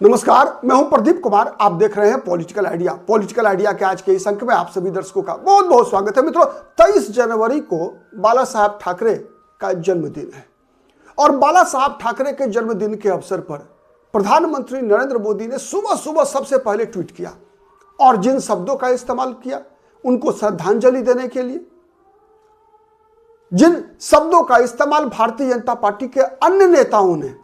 नमस्कार, मैं हूं प्रदीप कुमार। आप देख रहे हैं पॉलिटिकल आइडिया। पॉलिटिकल आइडिया के आज के इस अंक में आप सभी दर्शकों का बहुत बहुत स्वागत है। मित्रों, 23 जनवरी को बाला साहब ठाकरे का जन्मदिन है और बाला साहब ठाकरे के जन्मदिन के अवसर पर प्रधानमंत्री नरेंद्र मोदी ने सुबह सुबह सबसे पहले ट्वीट किया और जिन शब्दों का इस्तेमाल किया उनको श्रद्धांजलि देने के लिए, जिन शब्दों का इस्तेमाल भारतीय जनता पार्टी के अन्य नेताओं ने,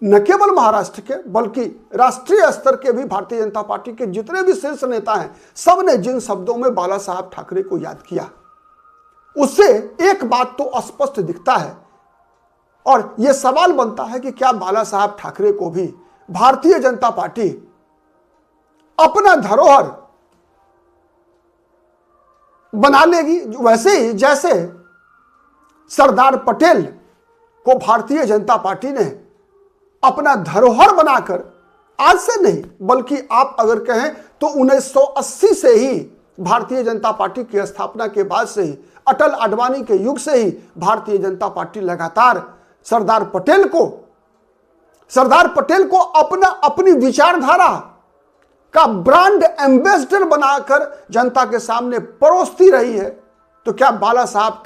न केवल महाराष्ट्र के बल्कि राष्ट्रीय स्तर के भी भारतीय जनता पार्टी के जितने भी शीर्ष नेता हैं, सब ने जिन शब्दों में बाला साहब ठाकरे को याद किया, उससे एक बात तो स्पष्ट दिखता है और यह सवाल बनता है कि क्या बाला साहब ठाकरे को भी भारतीय जनता पार्टी अपना धरोहर बना लेगी, वैसे ही जैसे सरदार पटेल को भारतीय जनता पार्टी ने अपना धरोहर बनाकर आज से नहीं बल्कि आप अगर कहें तो 1980 से ही भारतीय जनता पार्टी की स्थापना के बाद से ही, अटल आडवाणी के युग से ही भारतीय जनता पार्टी लगातार सरदार पटेल को अपनी विचारधारा का ब्रांड एम्बेसडर बनाकर जनता के सामने परोसती रही है। तो क्या बाला साहब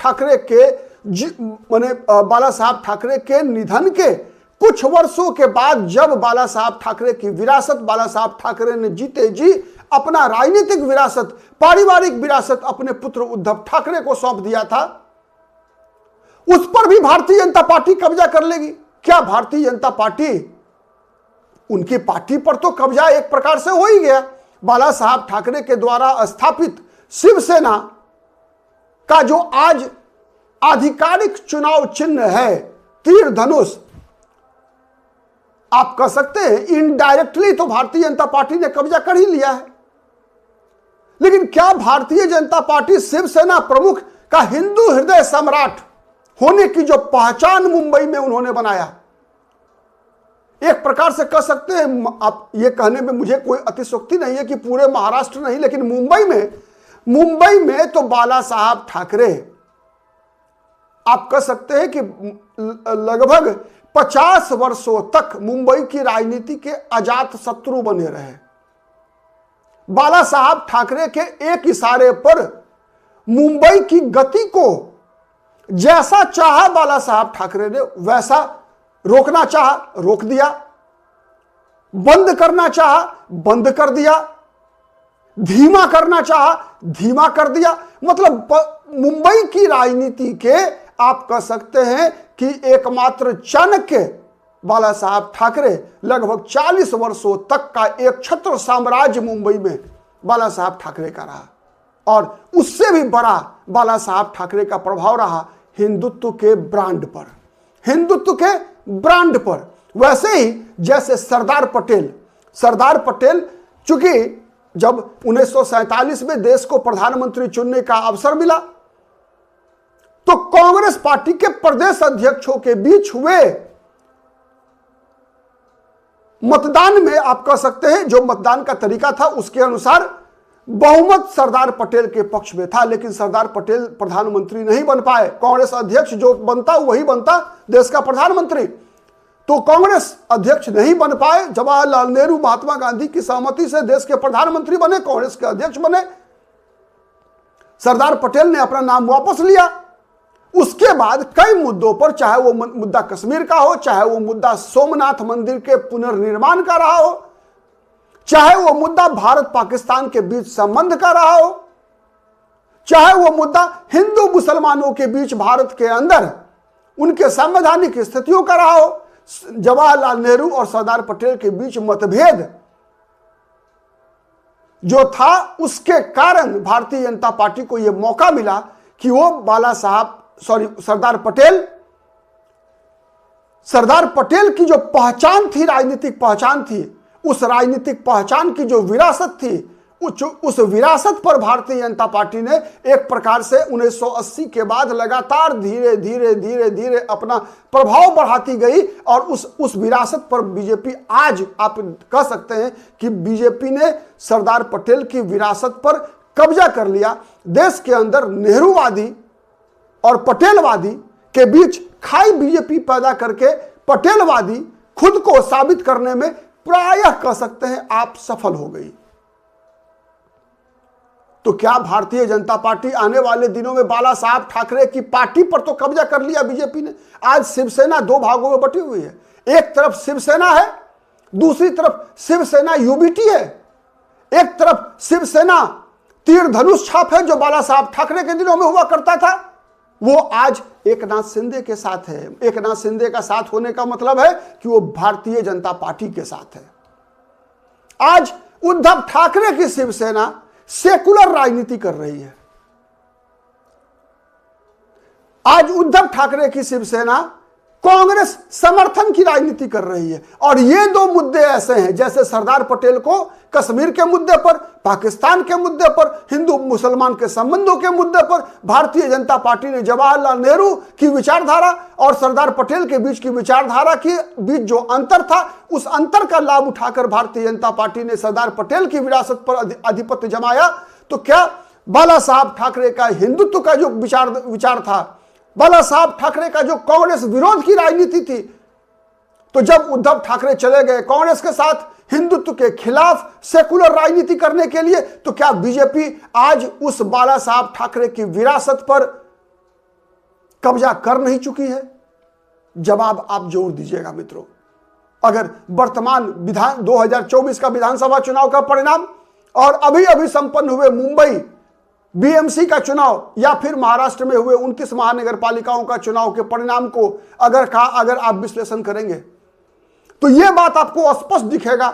ठाकरे के निधन के कुछ वर्षों के बाद जब बाला साहब ठाकरे की विरासत बाला साहब ठाकरे ने जीते जी अपना राजनीतिक विरासत, पारिवारिक विरासत अपने पुत्र उद्धव ठाकरे को सौंप दिया था, उस पर भी भारतीय जनता पार्टी कब्जा कर लेगी? क्या भारतीय जनता पार्टी, उनकी पार्टी पर तो कब्जा एक प्रकार से हो ही गया। बाला साहब ठाकरे के द्वारा स्थापित शिवसेना का जो आज आधिकारिक चुनाव चिन्ह है तीर धनुष, आप कह सकते हैं इनडायरेक्टली तो भारतीय जनता पार्टी ने कब्जा कर ही लिया है। लेकिन क्या भारतीय जनता पार्टी शिवसेना प्रमुख का हिंदू हृदय सम्राट होने की जो पहचान मुंबई में उन्होंने बनाया, एक प्रकार से कह सकते हैं, आप ये कहने में मुझे कोई अतिशयोक्ति नहीं है कि पूरे महाराष्ट्र नहीं, लेकिन मुंबई में तो बाला साहब ठाकरे आप कह सकते हैं कि लगभग 50 वर्षों तक मुंबई की राजनीति के अजात शत्रु बने रहे। बाला साहब ठाकरे के एक इशारे पर मुंबई की गति को जैसा चाहा बाला साहब ठाकरे ने वैसा रोकना चाहा, रोक दिया, बंद करना चाहा, बंद कर दिया, धीमा करना चाहा, धीमा कर दिया। मतलब मुंबई की राजनीति के आप कह सकते हैं कि एकमात्र चाणक्य बाला साहब ठाकरे लगभग 40 वर्षों तक का एक छत्र साम्राज्य मुंबई में बाला साहब ठाकरे का रहा और उससे भी बड़ा बाला साहब ठाकरे का प्रभाव रहा हिंदुत्व के ब्रांड पर। वैसे ही जैसे सरदार पटेल चूंकि जब 1947 में देश को प्रधानमंत्री चुनने का अवसर मिला तो कांग्रेस पार्टी के प्रदेश अध्यक्षों के बीच हुए मतदान में आप कह सकते हैं जो मतदान का तरीका था उसके अनुसार बहुमत सरदार पटेल के पक्ष में था, लेकिन सरदार पटेल प्रधानमंत्री नहीं बन पाए। कांग्रेस अध्यक्ष जो बनता वही बनता देश का प्रधानमंत्री, तो कांग्रेस अध्यक्ष नहीं बन पाए। जवाहरलाल नेहरू महात्मा गांधी की सहमति से देश के प्रधानमंत्री बने, कांग्रेस के अध्यक्ष बने। सरदार पटेल ने अपना नाम वापस लिया। उसके बाद कई मुद्दों पर, चाहे वो मुद्दा कश्मीर का हो, चाहे वो मुद्दा सोमनाथ मंदिर के पुनर्निर्माण का रहा हो, चाहे वो मुद्दा भारत पाकिस्तान के बीच संबंध का रहा हो, चाहे वो मुद्दा हिंदू मुसलमानों के बीच भारत के अंदर उनके संवैधानिक स्थितियों का रहा हो, जवाहरलाल नेहरू और सरदार पटेल के बीच मतभेद जो था उसके कारण भारतीय जनता पार्टी को यह मौका मिला कि वो सरदार पटेल की जो पहचान थी, राजनीतिक पहचान थी, उस राजनीतिक पहचान की जो विरासत थी, उस विरासत पर भारतीय जनता पार्टी ने एक प्रकार से 1980 के बाद लगातार धीरे धीरे अपना प्रभाव बढ़ाती गई और उस विरासत पर बीजेपी, आज आप कह सकते हैं कि बीजेपी ने सरदार पटेल की विरासत पर कब्जा कर लिया। देश के अंदर नेहरूवादी और पटेलवादी के बीच खाई बीजेपी पैदा करके पटेलवादी खुद को साबित करने में प्रायः कह सकते हैं आप सफल हो गई। तो क्या भारतीय जनता पार्टी आने वाले दिनों में बाला साहब ठाकरे की पार्टी पर तो कब्जा कर लिया बीजेपी ने? आज शिवसेना दो भागों में बटी हुई है, एक तरफ शिवसेना है, दूसरी तरफ शिवसेना यूबीटी है। एक तरफ शिवसेना तीर धनुष छाप है जो बाला साहब ठाकरे के दिनों में हुआ करता था, वो आज एकनाथ शिंदे के साथ है। एकनाथ शिंदे का साथ होने का मतलब है कि वो भारतीय जनता पार्टी के साथ है। आज उद्धव ठाकरे की शिवसेना सेकुलर राजनीति कर रही है। आज उद्धव ठाकरे की शिवसेना कांग्रेस समर्थन की राजनीति कर रही है। और ये दो मुद्दे ऐसे हैं जैसे सरदार पटेल को कश्मीर के मुद्दे पर, पाकिस्तान के मुद्दे पर, हिंदू मुसलमान के संबंधों के मुद्दे पर भारतीय जनता पार्टी ने जवाहरलाल नेहरू की विचारधारा और सरदार पटेल के बीच की विचारधारा के बीच जो अंतर था, उस अंतर का लाभ उठाकर भारतीय जनता पार्टी ने सरदार पटेल की विरासत पर आधिपत्य जमाया। तो क्या बाला साहब ठाकरे का हिंदुत्व का जो विचार था, बाला साहब ठाकरे का जो कांग्रेस विरोध की राजनीति थी, तो जब उद्धव ठाकरे चले गए कांग्रेस के साथ हिंदुत्व के खिलाफ सेकुलर राजनीति करने के लिए, तो क्या बीजेपी आज उस बाला साहब ठाकरे की विरासत पर कब्जा कर नहीं चुकी है? जवाब आप जरूर दीजिएगा मित्रों। अगर वर्तमान 2024 का विधानसभा चुनाव का परिणाम और अभी अभी संपन्न हुए मुंबई बीएमसी का चुनाव या फिर महाराष्ट्र में हुए 29 महानगर पालिकाओं का चुनाव के परिणाम को अगर आप विश्लेषण करेंगे तो यह बात आपको स्पष्ट दिखेगा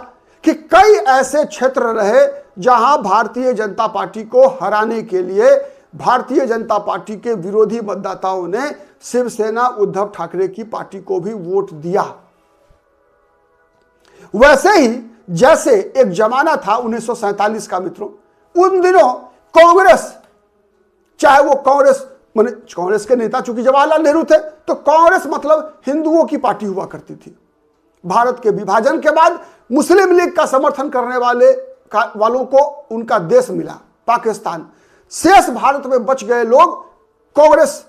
कि कई ऐसे क्षेत्र रहे जहां भारतीय जनता पार्टी को हराने के लिए भारतीय जनता पार्टी के विरोधी मतदाताओं ने शिवसेना उद्धव ठाकरे की पार्टी को भी वोट दिया। वैसे ही जैसे एक जमाना था 1947 का मित्रों, उन दिनों कांग्रेस, चाहे वो कांग्रेस के नेता चूंकि जवाहरलाल नेहरू थे, तो कांग्रेस मतलब हिंदुओं की पार्टी हुआ करती थी। भारत के विभाजन के बाद मुस्लिम लीग का समर्थन करने वालों को उनका देश मिला पाकिस्तान। शेष भारत में बच गए लोग कांग्रेस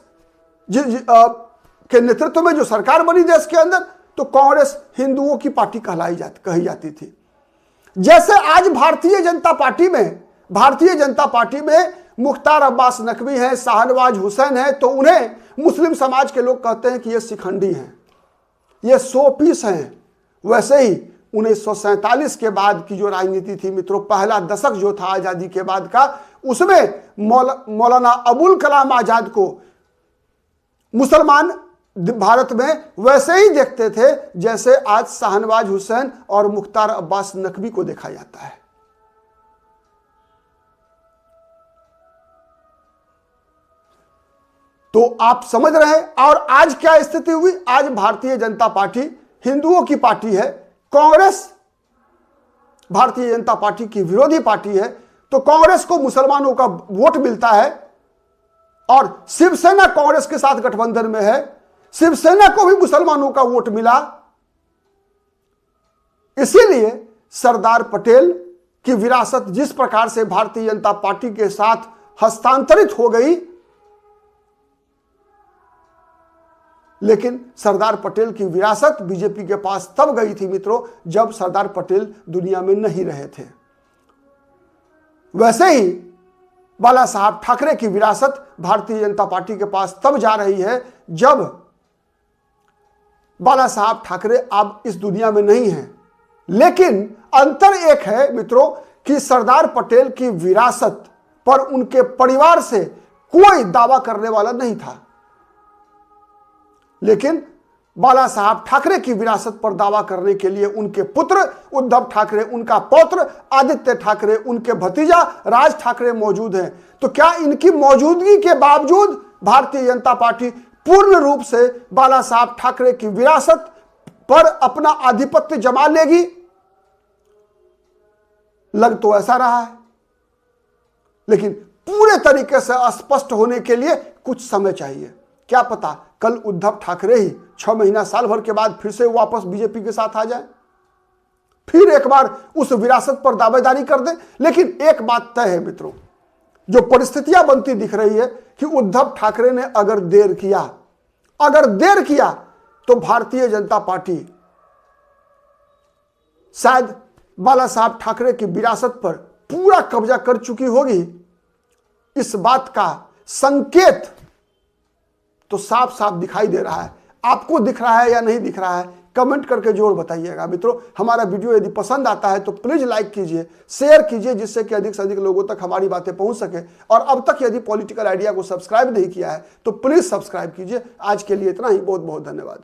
के नेतृत्व में जो सरकार बनी देश के अंदर, तो कांग्रेस हिंदुओं की पार्टी कही जाती थी। जैसे आज भारतीय जनता पार्टी में मुख्तार अब्बास नकवी हैं, शाहनवाज हुसैन हैं, तो उन्हें मुस्लिम समाज के लोग कहते हैं कि ये शिखंडी हैं, ये 100 पीस हैं। वैसे ही 1947 के बाद की जो राजनीति थी मित्रों, पहला दशक जो था आजादी के बाद का, उसमें मौलाना अबुल कलाम आजाद को मुसलमान भारत में वैसे ही देखते थे जैसे आज शाहनवाज हुसैन और मुख्तार अब्बास नकवी को देखा जाता है। तो आप समझ रहे हैं। और आज क्या स्थिति हुई? आज भारतीय जनता पार्टी हिंदुओं की पार्टी है, कांग्रेस भारतीय जनता पार्टी की विरोधी पार्टी है। तो कांग्रेस को मुसलमानों का वोट मिलता है और शिवसेना कांग्रेस के साथ गठबंधन में है, शिवसेना को भी मुसलमानों का वोट मिला। इसीलिए सरदार पटेल की विरासत जिस प्रकार से भारतीय जनता पार्टी के साथ हस्तांतरित हो गई, लेकिन सरदार पटेल की विरासत बीजेपी के पास तब गई थी मित्रों जब सरदार पटेल दुनिया में नहीं रहे थे। वैसे ही बाला साहब ठाकरे की विरासत भारतीय जनता पार्टी के पास तब जा रही है जब बाला साहब ठाकरे अब इस दुनिया में नहीं हैं। लेकिन अंतर एक है मित्रों कि सरदार पटेल की विरासत पर उनके परिवार से कोई दावा करने वाला नहीं था, लेकिन बाला साहब ठाकरे की विरासत पर दावा करने के लिए उनके पुत्र उद्धव ठाकरे, उनका पौत्र आदित्य ठाकरे, उनके भतीजा राज ठाकरे मौजूद हैं। तो क्या इनकी मौजूदगी के बावजूद भारतीय जनता पार्टी पूर्ण रूप से बाला साहब ठाकरे की विरासत पर अपना आधिपत्य जमा लेगी? लग तो ऐसा रहा है, लेकिन पूरे तरीके से स्पष्ट होने के लिए कुछ समय चाहिए। क्या पता कल उद्धव ठाकरे ही 6 महीना साल भर के बाद फिर से वापस बीजेपी के साथ आ जाए, फिर एक बार उस विरासत पर दावेदारी कर दे। लेकिन एक बात तय है मित्रों, जो परिस्थितियां बनती दिख रही है कि उद्धव ठाकरे ने अगर देर किया तो भारतीय जनता पार्टी शायद बाला साहब ठाकरे की विरासत पर पूरा कब्जा कर चुकी होगी। इस बात का संकेत तो साफ साफ दिखाई दे रहा है। आपको दिख रहा है या नहीं दिख रहा है, कमेंट करके जरूर बताइएगा। मित्रों, हमारा वीडियो यदि पसंद आता है तो प्लीज लाइक कीजिए, शेयर कीजिए, जिससे कि अधिक से अधिक लोगों तक हमारी बातें पहुंच सके। और अब तक यदि पॉलिटिकल आइडिया को सब्सक्राइब नहीं किया है तो प्लीज सब्सक्राइब कीजिए। आज के लिए इतना ही, बहुत बहुत धन्यवाद।